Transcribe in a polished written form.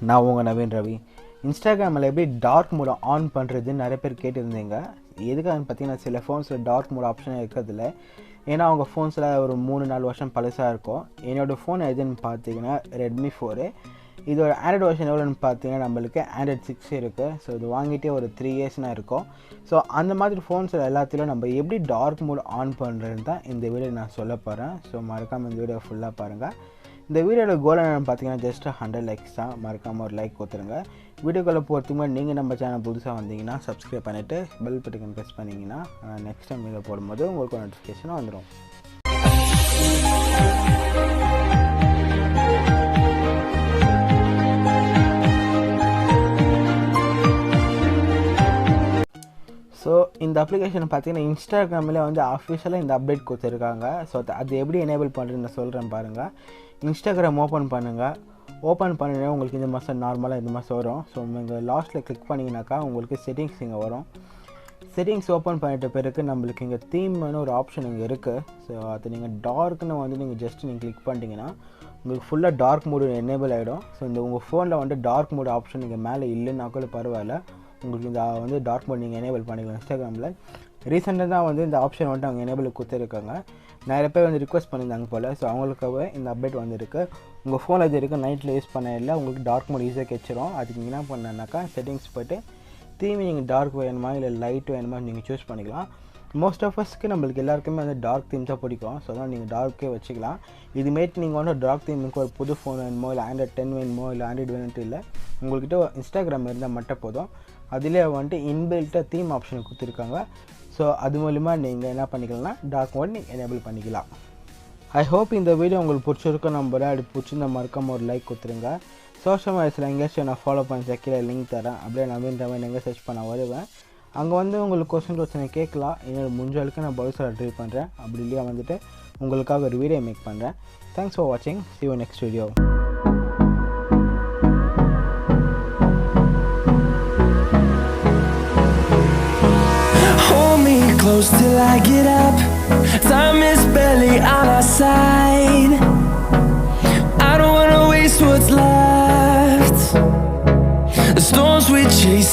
நான் உங்கள் நவீன் ரவி. இன்ஸ்டாகிராமில் எப்படி டார்க் மோட் ஆன் பண்ணுறதுன்னு நிறைய பேர் கேட்டிருந்தீங்க. எதுக்காகன்னு பார்த்தீங்கன்னா, சில ஃபோன்ஸில் டார்க் மோட் ஆப்ஷன் இருக்கிறதில்ல. ஏன்னா அவங்க ஃபோன்ஸில் ஒரு 3-4 வருஷம் பழசாக இருக்கும். என்னோடய ஃபோன் எதுன்னு பார்த்தீங்கன்னா ரெட்மி 4. இதோட ஆண்ட்ராய்டு வெர்ஷன் எவ்வளோன்னு பார்த்தீங்கன்னா நம்மளுக்கு ஆண்ட்ராய்டு 6 இருக்குது. ஸோ இது வாங்கிட்டே ஒரு 3 இயர்ஸ்னா இருக்கும். ஸோ அந்த மாதிரி ஃபோன்ஸில் எல்லாத்திலும் நம்ம எப்படி டார்க் மோட் ஆன் பண்ணுறதுன்னு தான் இந்த வீடியோ நான் சொல்ல போகிறேன். ஸோ மறக்காமல் இந்த வீடியோ ஃபுல்லாக பாருங்கள். இந்த வீடியோட கோல் என்னென்னு பார்த்தீங்கன்னா ஜஸ்ட் 100 லைக்ஸ் தான். மறக்காமல் ஒரு லைக் கொடுத்துருங்க. வீடியோக்குள்ளே போகிறதுக்கு முன்னாடி நீங்கள் நம்ம சேனல் புதுசாக வந்தீங்கன்னா சப்ஸ்கிரைப் பண்ணிவிட்டு பெல் பட்டன் ப்ரெஸ் பண்ணிங்கன்னா நெக்ஸ்ட் டைம் வீடியோ போடும்போது உங்களுக்கு நோட்டிஃபிகேஷனாக வந்துடும். ஸோ இந்த அப்ளிகேஷன் பார்த்தீங்கன்னா இன்ஸ்டாகிராமில் வந்து அஃபிஷியலாக இந்த அப்டேட் கொடுத்துருக்காங்க. ஸோ அது எப்படி எனேபிள் பண்ணுறதுன்னு நான் சொல்கிறேன் பாருங்கள். இன்ஸ்டாகிராம் ஓப்பன் பண்ணுங்கள். ஓப்பன் பண்ணினா உங்களுக்கு இந்த மாதம் நார்மலாக இந்த மாதம் வரும். ஸோ நீங்கள் லாஸ்ட்டில் கிளிக் பண்ணிங்கனாக்கா உங்களுக்கு செட்டிங்ஸ் இங்கே வரும். செட்டிங்ஸ் ஓப்பன் பண்ணிட்ட பிறகு நம்மளுக்கு இங்கே தீம்னு ஒரு ஆப்ஷன் இங்கே இருக்குது. ஸோ அது நீங்கள் டார்க்னு வந்து நீங்கள் ஜஸ்ட் நீங்கள் கிளிக் பண்ணிட்டீங்கன்னா உங்களுக்கு ஃபுல்லாக டார்க் மோடு எனேபிள் ஆகிடும். ஸோ இந்த உங்கள் ஃபோனில் வந்து டார்க் மோடு ஆப்ஷன் இங்கே மேலே இல்லைன்னா கூட பரவாயில்ல, உங்களுக்கு இந்த வந்து டார்க் மோட் நீங்கள் எனேபிள் பண்ணிக்கலாம். இன்ஸ்டாகிராமில் ரீசெண்டாக தான் வந்து இந்த ஆப்ஷன் வந்துட்டு அவங்க எனேபிள் கொடுத்துருக்காங்க. நிறைய பேர் வந்து ரிக்வஸ்ட் பண்ணியிருந்தாங்க போல். ஸோ அவங்களுக்காகவே இந்த அப்டேட் வந்துருக்கு. உங்கள் ஃபோன் இது இருக்குது நைட்டில் யூஸ் பண்ண இல்லை, உங்களுக்கு டார்க் மோட் ஈஸியாக கிடச்சிரும். அதுக்கு நீங்கள் என்ன பண்ணனாக்கா செட்டிங்ஸ் போய்ட்டு தீம் நீங்கள் டார்க் வேணுமா இல்லை லைட் வேணுமா நீங்கள் சூஸ் பண்ணிக்கலாம். மோஸ்ட் ஆஃப் அஸ்க்கு நம்மளுக்கு எல்லாருக்குமே வந்து டார்க் தீம் தான் பிடிக்கும். ஸோ தான் நீங்கள் டார்க்கே வச்சுக்கலாம். இதுமேட்டு நீங்கள் வந்து டார்க் தீமுக்கு ஒரு புது ஃபோன் வேணுமோ இல்லை ஆண்ட்ராய்டு 10 வேணுமோ இல்லை ஆண்ட்ராய்டு வேணுன்ட்டு இல்லை, உங்கள்கிட்ட இன்ஸ்டாகிராம் இருந்தால் மட்டும் போதும். அதிலே வந்துட்டு இன்பில்ட்டாக தீம் ஆப்ஷன் கொடுத்துருக்காங்க. ஸோ அது மூலிமா நீங்கள் என்ன பண்ணிக்கலாம்னா டார்க் மோட் நீங்கள் எனேபிள் பண்ணிக்கலாம். ஐ ஹோப் இந்த வீடியோ உங்களுக்கு பிடிச்சிருக்கும். நம்பரை அப்படி பிடிச்சிருந்த மறக்காமல் ஒரு லைக் கொடுத்துருங்க. சோஷியல் மீடியாஸில் எங்கேயாச்சும் நான் ஃபாலோ பண்ணி கீழே லிங்க் தரேன். அப்படியே நவீன் எங்கே சர்ச் பண்ண வருவேன். அங்கே வந்து உங்களுக்கு கொஸ்டின் கேட்கலாம். என்னோட முடிஞ்ச அளவுக்கு நான் பதில் சொல்ல ட்ரை பண்ணுறேன். அப்படி இல்லையா வந்துட்டு உங்களுக்காக ஒரு வீடியோ மேக் பண்ணுறேன். தேங்க்ஸ் ஃபார் வாட்சிங். see you next video. Close till I get up. Time is barely on our side. I don't wanna waste what's left. The storms we chase